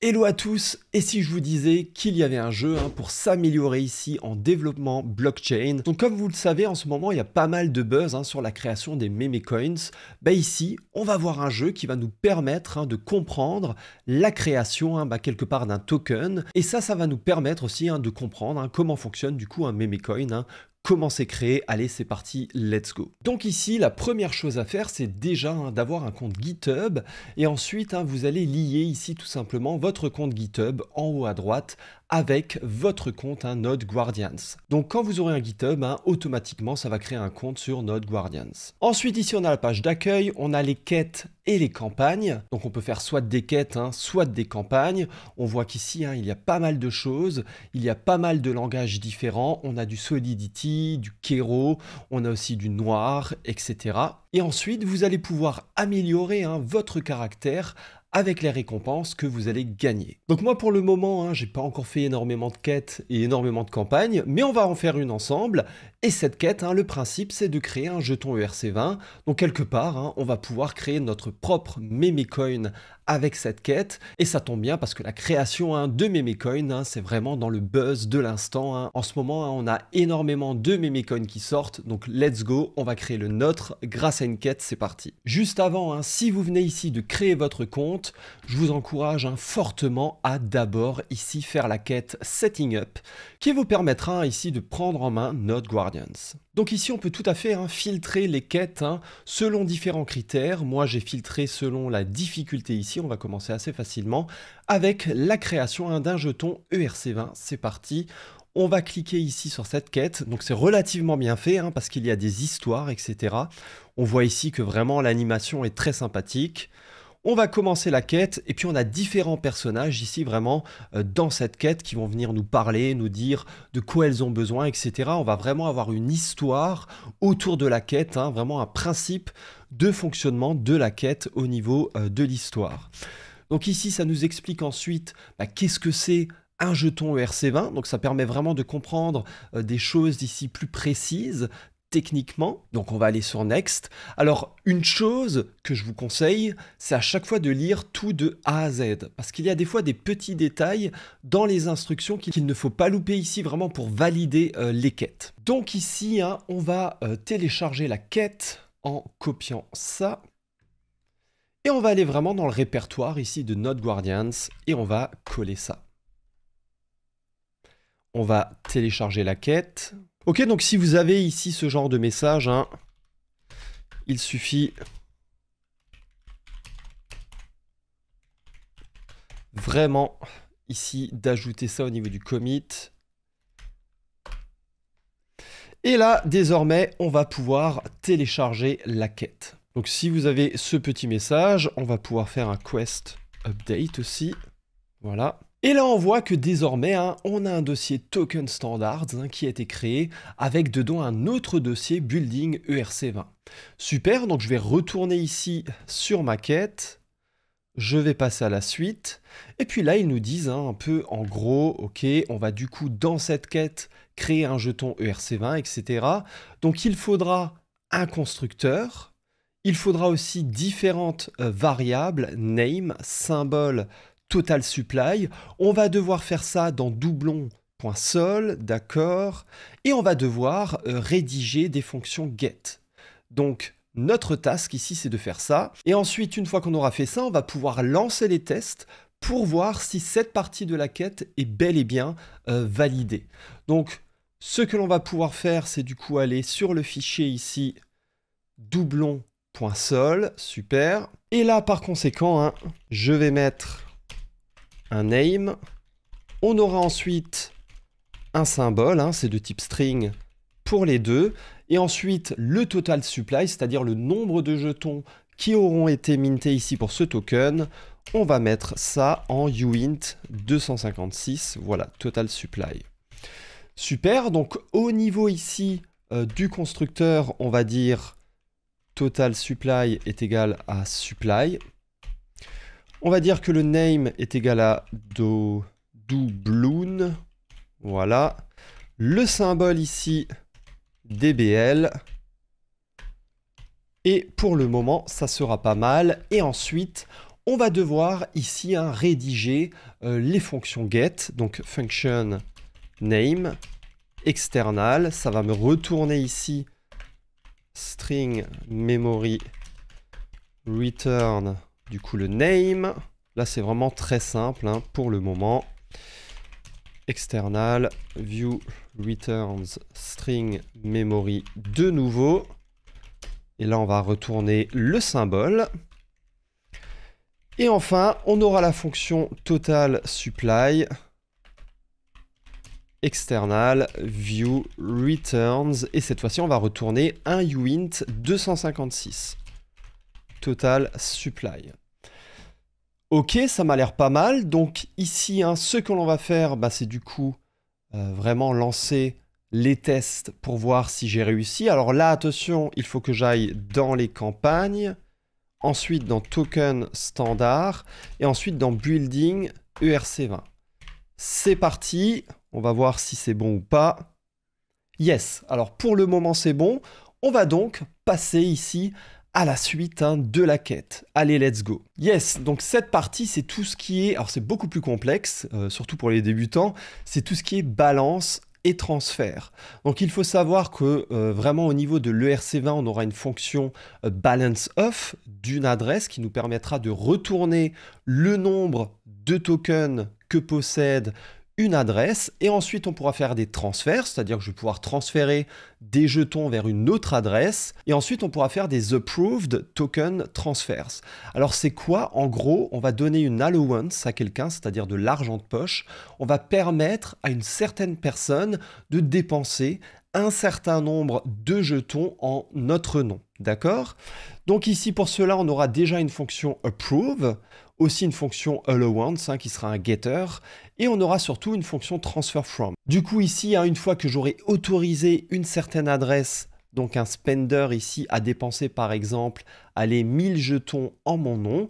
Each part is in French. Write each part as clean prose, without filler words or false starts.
Hello à tous, et si je vous disais qu'il y avait un jeu pour s'améliorer ici en développement blockchain. Donc comme vous le savez, en ce moment il y a pas mal de buzz sur la création des meme coins. Ici, on va voir un jeu qui va nous permettre de comprendre la création quelque part d'un token. Et ça va nous permettre aussi de comprendre comment fonctionne du coup un meme coin. Comment c'est créé? Allez, c'est parti, let's go. Donc ici, la première chose à faire, c'est déjà d'avoir un compte GitHub. Et ensuite, vous allez lier ici tout simplement votre compte GitHub en haut à droite avec votre compte Node Guardians. Donc quand vous aurez un GitHub, automatiquement, ça va créer un compte sur Node Guardians. Ensuite, ici, on a la page d'accueil, on a les quêtes et les campagnes. Donc on peut faire soit des quêtes, soit des campagnes. On voit qu'ici, il y a pas mal de choses. Il y a pas mal de langages différents. On a du Solidity, du Kero, on a aussi du Noir, etc. Et ensuite, vous allez pouvoir améliorer votre caractère avec les récompenses que vous allez gagner. Donc moi pour le moment, j'ai pas encore fait énormément de quêtes et énormément de campagnes, mais on va en faire une ensemble. Et cette quête, le principe c'est de créer un jeton ERC20. Donc quelque part, on va pouvoir créer notre propre meme coin avec cette quête. Et ça tombe bien parce que la création de meme coin, c'est vraiment dans le buzz de l'instant. En ce moment, on a énormément de meme coins qui sortent. Donc let's go, on va créer le nôtre grâce à une quête, c'est parti. Juste avant, si vous venez ici de créer votre compte, je vous encourage fortement à d'abord ici faire la quête Setting Up qui vous permettra ici de prendre en main Node Guardians. Donc ici on peut tout à fait filtrer les quêtes selon différents critères. Moi j'ai filtré selon la difficulté ici, on va commencer assez facilement avec la création d'un jeton ERC20. C'est parti. On va cliquer ici sur cette quête, donc c'est relativement bien fait parce qu'il y a des histoires, etc. On voit ici que vraiment l'animation est très sympathique. On va commencer la quête et puis on a différents personnages ici vraiment dans cette quête qui vont venir nous parler, nous dire de quoi elles ont besoin, etc. On va vraiment avoir une histoire autour de la quête, vraiment un principe de fonctionnement de la quête au niveau de l'histoire. Donc ici, ça nous explique ensuite qu'est-ce que c'est un jeton ERC20. Donc ça permet vraiment de comprendre des choses ici plus précises, techniquement. Donc on va aller sur Next. Alors une chose que je vous conseille, c'est à chaque fois de lire tout de A à Z, parce qu'il y a des fois des petits détails dans les instructions qu'il ne faut pas louper ici vraiment pour valider les quêtes. Donc ici, on va télécharger la quête en copiant ça. Et on va aller vraiment dans le répertoire ici de Node Guardians et on va coller ça. On va télécharger la quête. Ok, donc si vous avez ici ce genre de message, il suffit vraiment ici d'ajouter ça au niveau du commit. Et là, désormais, on va pouvoir télécharger la quête. Donc si vous avez ce petit message, on va pouvoir faire un quest update aussi. Voilà. Et là, on voit que désormais, on a un dossier token standards qui a été créé avec dedans un autre dossier building ERC20. Super, donc je vais retourner ici sur ma quête. Je vais passer à la suite. Et puis là, ils nous disent un peu en gros, ok, on va du coup dans cette quête créer un jeton ERC20, etc. Donc il faudra un constructeur. Il faudra aussi différentes variables, name, symbole, total supply. On va devoir faire ça dans doublon.sol, d'accord. Et on va devoir rédiger des fonctions get. Donc, notre task ici, c'est de faire ça. Et ensuite, une fois qu'on aura fait ça, on va pouvoir lancer les tests pour voir si cette partie de la quête est bel et bien validée. Donc, ce que l'on va pouvoir faire, c'est du coup aller sur le fichier ici, doublon.sol, super. Et là, par conséquent, je vais mettre un name. On aura ensuite un symbole, c'est de type string pour les deux. Et ensuite, le total supply, c'est-à-dire le nombre de jetons qui auront été mintés ici pour ce token. On va mettre ça en uint 256. Voilà, total supply. Super, donc au niveau ici du constructeur, on va dire total supply est égal à supply. On va dire que le name est égal à doubloon. Voilà. Le symbole ici, DBL. Et pour le moment, ça sera pas mal. Et ensuite, on va devoir ici rédiger les fonctions get, donc function name, external, ça va me retourner ici string memory return, du coup le name. Là c'est vraiment très simple pour le moment. External view returns string memory de nouveau. Et là on va retourner le symbole. Et enfin on aura la fonction total supply external view returns. Et cette fois-ci on va retourner un uint 256. Total supply. Ok, ça m'a l'air pas mal. Donc ici, ce que l'on va faire, c'est du coup vraiment lancer les tests pour voir si j'ai réussi. Alors là, attention, il faut que j'aille dans les campagnes, ensuite dans token standard, et ensuite dans building ERC20. C'est parti, on va voir si c'est bon ou pas. Yes, alors pour le moment c'est bon. On va donc passer ici à la suite de la quête. Allez, let's go. Yes, donc cette partie, c'est tout ce qui est... Alors, c'est beaucoup plus complexe, surtout pour les débutants. C'est tout ce qui est balance et transfert. Donc, il faut savoir que vraiment, au niveau de l'ERC20, on aura une fonction balance of d'une adresse qui nous permettra de retourner le nombre de tokens que possède une adresse, et ensuite on pourra faire des transferts, c'est-à-dire que je vais pouvoir transférer des jetons vers une autre adresse, et ensuite on pourra faire des approved token transfers. Alors c'est quoi? En gros, on va donner une allowance à quelqu'un, c'est-à-dire de l'argent de poche. On va permettre à une certaine personne de dépenser un certain nombre de jetons en notre nom, d'accord? Donc ici pour cela, on aura déjà une fonction approve, aussi une fonction allowance qui sera un getter, et on aura surtout une fonction transfer from. Du coup ici, une fois que j'aurai autorisé une certaine adresse, donc un spender ici à dépenser par exemple, allez, 1000 jetons en mon nom,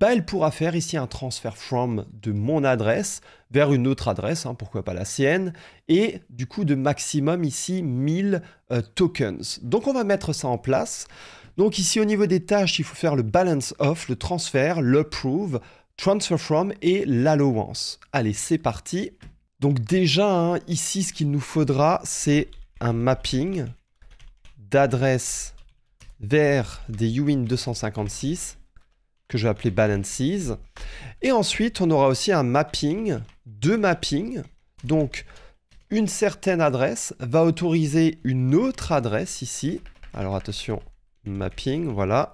elle pourra faire ici un transfer from de mon adresse vers une autre adresse, pourquoi pas la sienne, et du coup de maximum ici 1000 tokens. Donc on va mettre ça en place. Donc ici au niveau des tâches, il faut faire le balance of, le transfert, l'approve, transfer from et l'allowance. Allez, c'est parti. Donc déjà, ici, ce qu'il nous faudra, c'est un mapping d'adresse vers des uint 256 que je vais appeler balances. Et ensuite, on aura aussi un mapping, deux mappings. Donc, une certaine adresse va autoriser une autre adresse ici. Alors attention, mapping, voilà.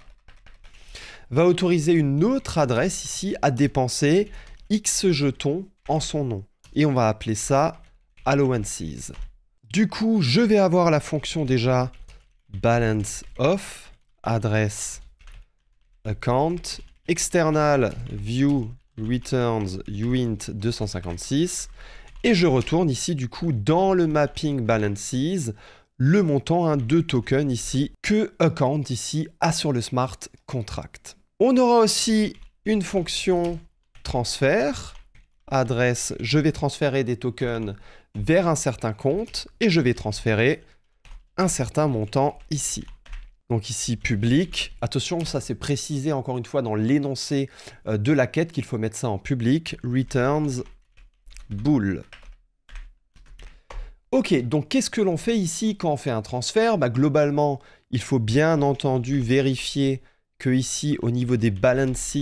Va autoriser une autre adresse ici à dépenser X jetons en son nom. Et on va appeler ça allowances. Du coup, je vais avoir la fonction déjà balance of, adresse account, external view returns uint 256. Et je retourne ici du coup dans le mapping balances le montant de token ici que account ici a sur le smart contract. On aura aussi une fonction transfert, adresse, je vais transférer des tokens vers un certain compte et je vais transférer un certain montant ici. Donc ici public, attention ça c'est précisé encore une fois dans l'énoncé de la quête qu'il faut mettre ça en public, returns bool. Ok, donc qu'est-ce que l'on fait ici quand on fait un transfert? Globalement, il faut bien entendu vérifier que ici, au niveau des balances,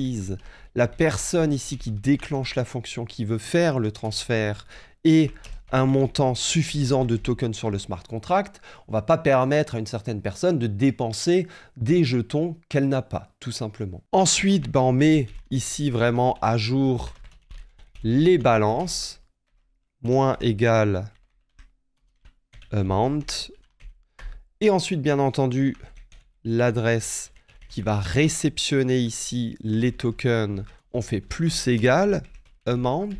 la personne ici qui déclenche la fonction qui veut faire le transfert ait un montant suffisant de tokens sur le smart contract. On ne va pas permettre à une certaine personne de dépenser des jetons qu'elle n'a pas, tout simplement. Ensuite, on met ici vraiment à jour les balances, moins égale amount. Et ensuite, bien entendu, l'adresse qui va réceptionner ici les tokens, on fait plus égal amount.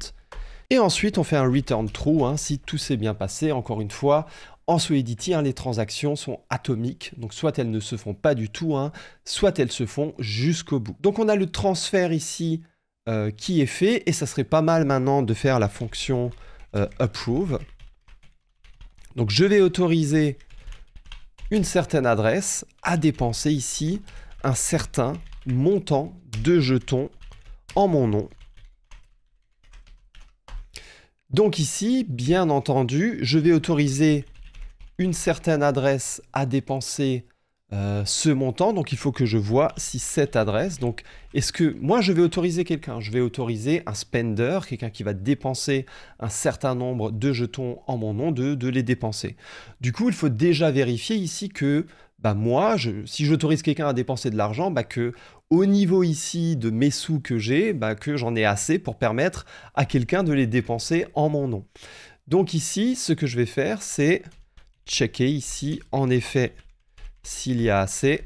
Et ensuite, on fait un return true si tout s'est bien passé. Encore une fois, en Solidity, les transactions sont atomiques. Donc, soit elles ne se font pas du tout, soit elles se font jusqu'au bout. Donc, on a le transfert ici qui est fait. Et ça serait pas mal maintenant de faire la fonction approve. Donc, je vais autoriser une certaine adresse à dépenser ici un certain montant de jetons en mon nom. Donc ici, bien entendu, je vais autoriser une certaine adresse à dépenser ce montant. Donc il faut que je vois si cette adresse, donc est-ce que moi je vais autoriser quelqu'un, je vais autoriser un spender, quelqu'un qui va dépenser un certain nombre de jetons en mon nom, de les dépenser. Du coup, il faut déjà vérifier ici que moi, si j'autorise quelqu'un à dépenser de l'argent, que au niveau ici de mes sous que j'ai, que j'en ai assez pour permettre à quelqu'un de les dépenser en mon nom. Donc ici, ce que je vais faire, c'est checker ici, en effet, s'il y a assez.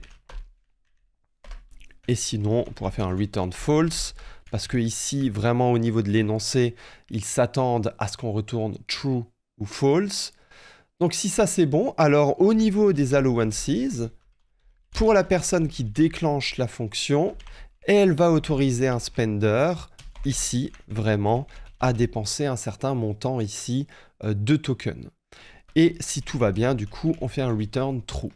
Et sinon, on pourra faire un return false, parce que ici, vraiment au niveau de l'énoncé, ils s'attendent à ce qu'on retourne true ou false. Donc si ça c'est bon, alors au niveau des allowances, pour la personne qui déclenche la fonction, elle va autoriser un spender, ici, vraiment, à dépenser un certain montant ici de tokens. Et si tout va bien, du coup, on fait un return true.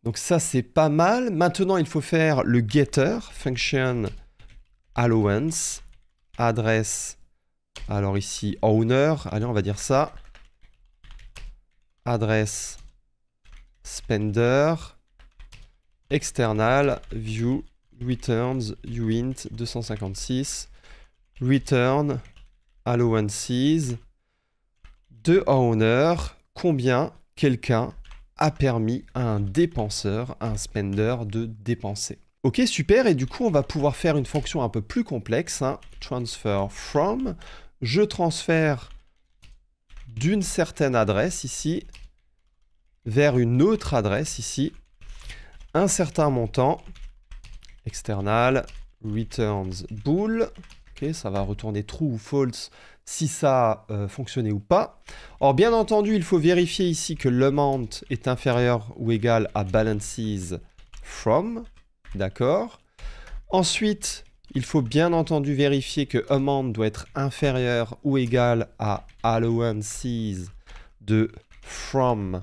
Donc ça, c'est pas mal. Maintenant, il faut faire le getter, function allowance, adresse, alors ici, owner, allez, on va dire ça, adresse, spender, external, view, returns, uint 256, return, allowances, de owner, combien quelqu'un a permis à un dépenseur, à un spender de dépenser. Ok, super, et du coup, on va pouvoir faire une fonction un peu plus complexe, transfer from, je transfère d'une certaine adresse ici, vers une autre adresse ici, un certain montant, external, returns bool, ok, ça va retourner true ou false si ça a fonctionné ou pas. Or, bien entendu, il faut vérifier ici que l'amount est inférieur ou égal à balances from, d'accord. Ensuite, il faut bien entendu vérifier que amount doit être inférieur ou égal à allowances de from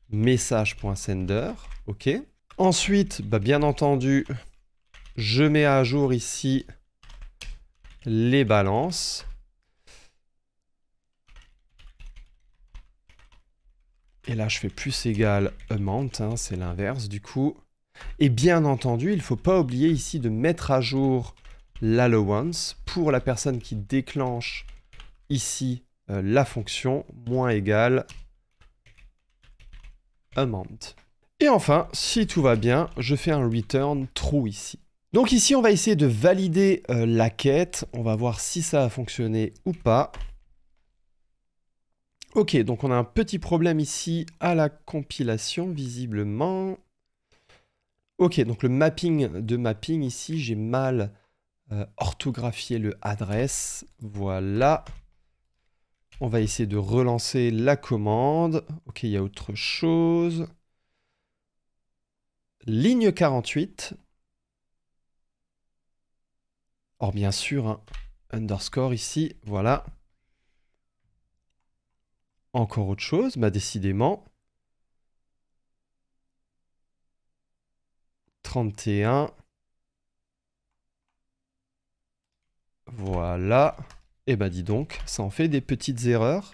message.sender, ok. Ensuite, bien entendu, je mets à jour ici les balances. Et là, je fais plus égal amount, c'est l'inverse du coup. Et bien entendu, il ne faut pas oublier ici de mettre à jour l'allowance pour la personne qui déclenche ici la fonction moins égale amount. Et enfin, si tout va bien, je fais un return true ici. Donc ici, on va essayer de valider la quête. On va voir si ça a fonctionné ou pas. Ok, donc on a un petit problème ici à la compilation, visiblement. Ok, donc le mapping de mapping ici, j'ai mal orthographié le adresse. Voilà. On va essayer de relancer la commande. Ok, il y a autre chose. Ligne 48. Or, bien sûr, underscore ici, voilà. Encore autre chose, décidément. 31. Voilà. Et dis donc, ça en fait des petites erreurs.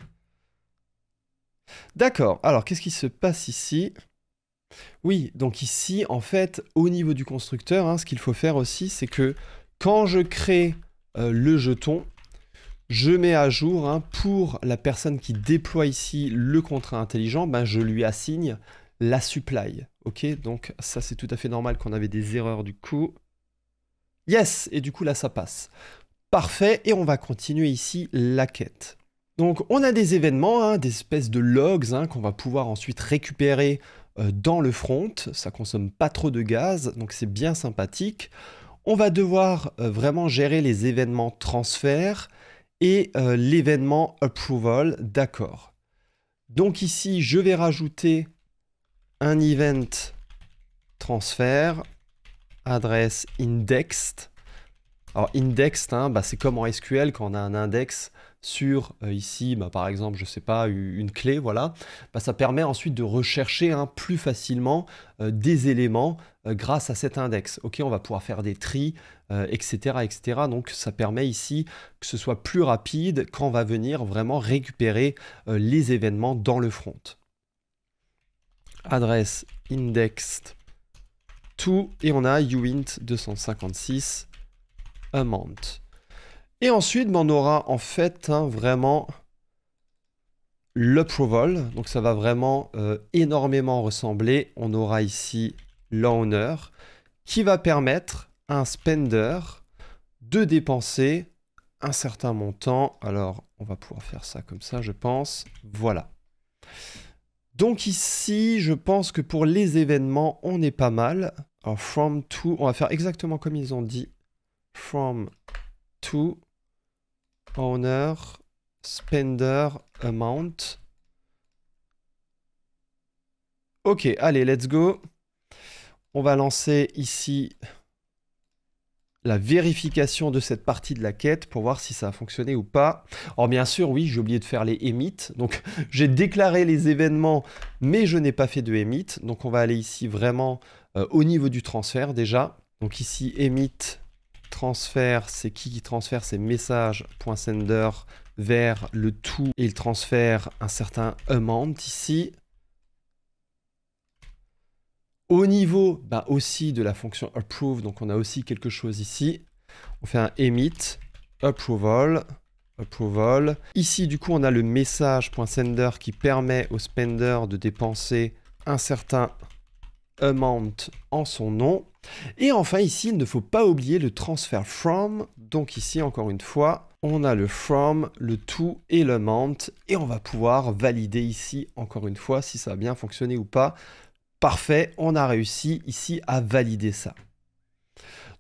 D'accord, alors qu'est-ce qui se passe ici? Oui, donc ici, en fait, au niveau du constructeur, ce qu'il faut faire aussi, c'est que quand je crée le jeton, je mets à jour, pour la personne qui déploie ici le contrat intelligent, je lui assigne la supply. Ok, donc ça c'est tout à fait normal qu'on avait des erreurs du coup. Yes, et du coup là ça passe. Parfait, et on va continuer ici la quête. Donc on a des événements, des espèces de logs qu'on va pouvoir ensuite récupérer dans le front. Ça consomme pas trop de gaz, donc c'est bien sympathique. On va devoir vraiment gérer les événements transfert et l'événement approval, d'accord. Donc ici, je vais rajouter un event transfert, adresse indexed, Alors indexed, hein, bah, c'est comme en SQL quand on a un index sur ici, bah, par exemple, je sais pas, une clé, voilà, bah, ça permet ensuite de rechercher hein, plus facilement des éléments grâce à cet index. Ok, on va pouvoir faire des tris, etc., etc. Donc ça permet ici que ce soit plus rapide quand on va venir vraiment récupérer les événements dans le front. Adresse indexed to, et on a uint 256 amount. Et ensuite, on aura en fait hein, vraiment l'approval. Donc ça va vraiment énormément ressembler. On aura ici l'owner qui va permettre à un spender de dépenser un certain montant. Alors, on va pouvoir faire ça comme ça, je pense. Voilà. Donc ici, je pense que pour les événements, on est pas mal. Alors, from to, on va faire exactement comme ils ont dit. From to owner spender amount. Ok, allez, let's go. On va lancer ici la vérification de cette partie de la quête pour voir si ça a fonctionné ou pas. Alors bien sûr, oui, j'ai oublié de faire les emit. Donc j'ai déclaré les événements, mais je n'ai pas fait de emit. Donc on va aller ici vraiment au niveau du transfert déjà. Donc ici, emit, transfert, c'est qui transfère? C'est message.sender vers le tout et il transfère un certain amount ici. Au niveau bah, aussi de la fonction approve, donc on a aussi quelque chose ici. On fait un emit, approval. Ici, du coup, on a le message.sender qui permet au spender de dépenser un certain amount en son nom. Et enfin, ici, il ne faut pas oublier le transfer from. Donc ici, encore une fois, on a le from, le to et l'amount. Et on va pouvoir valider ici, encore une fois, si ça a bien fonctionné ou pas. Parfait, on a réussi ici à valider ça.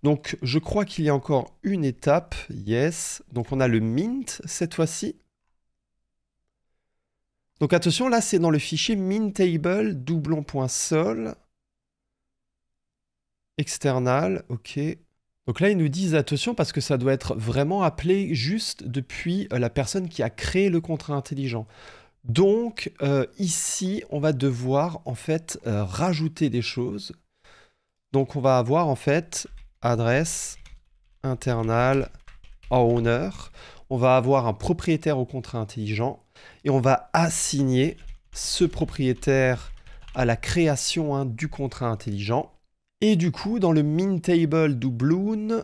Donc, je crois qu'il y a encore une étape. Yes. Donc, on a le mint cette fois-ci. Donc, attention, là, c'est dans le fichier minttable doublon.sol. External, ok. Donc là, ils nous disent attention parce que ça doit être vraiment appelé juste depuis la personne qui a créé le contrat intelligent. Donc ici, on va devoir en fait rajouter des choses. Donc on va avoir en fait adresse internal owner. On va avoir un propriétaire au contrat intelligent et on va assigner ce propriétaire à la création hein, du contrat intelligent. Et du coup, dans le minttable doubloon,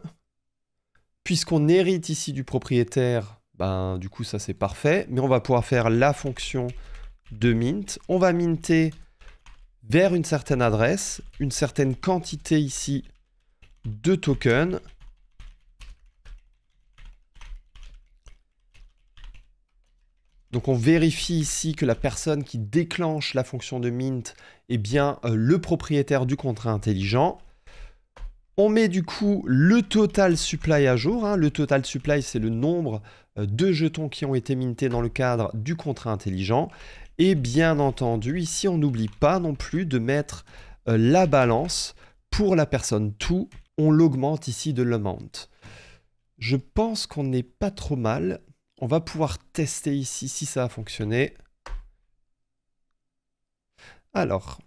puisqu'on hérite ici du propriétaire, ben, du coup, ça c'est parfait. Mais on va pouvoir faire la fonction de mint. On va minter vers une certaine adresse, une certaine quantité ici de tokens. Donc on vérifie ici que la personne qui déclenche la fonction de mint est bien le propriétaire du contrat intelligent. On met du coup le total supply à jour. Hein. Le total supply, c'est le nombre de jetons qui ont été mintés dans le cadre du contrat intelligent. Et bien entendu, ici, on n'oublie pas non plus de mettre la balance pour la personne to. On l'augmente ici de l'amount. Je pense qu'on n'est pas trop mal. On va pouvoir tester ici si ça a fonctionné. Alors,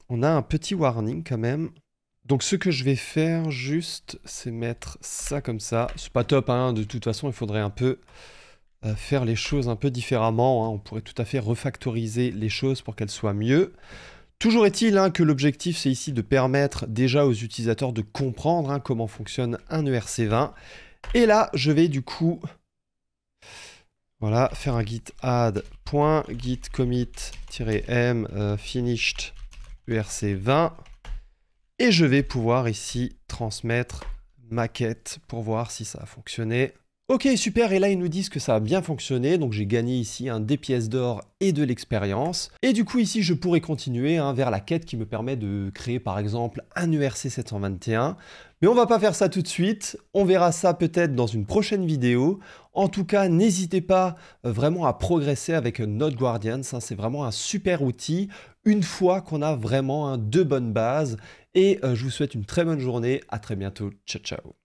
on a un petit warning quand même. Donc ce que je vais faire juste, c'est mettre ça comme ça. C'est pas top, hein, de toute façon, il faudrait un peu faire les choses un peu différemment. Hein. On pourrait tout à fait refactoriser les choses pour qu'elles soient mieux. Toujours est-il hein, que l'objectif, c'est ici de permettre déjà aux utilisateurs de comprendre hein, comment fonctionne un ERC20. Et là, je vais du coup... Voilà, faire un git add.git commit-m finished ERC20. Et je vais pouvoir ici transmettre ma quête pour voir si ça a fonctionné. Ok, super, et là ils nous disent que ça a bien fonctionné, donc j'ai gagné ici des pièces d'or et de l'expérience. Et du coup ici je pourrais continuer vers la quête qui me permet de créer par exemple un ERC 721. Mais on va pas faire ça tout de suite, on verra ça peut-être dans une prochaine vidéo. En tout cas, n'hésitez pas vraiment à progresser avec Node Guardians, hein, c'est vraiment un super outil une fois qu'on a vraiment de bonnes bases. Et je vous souhaite une très bonne journée, à très bientôt, ciao ciao.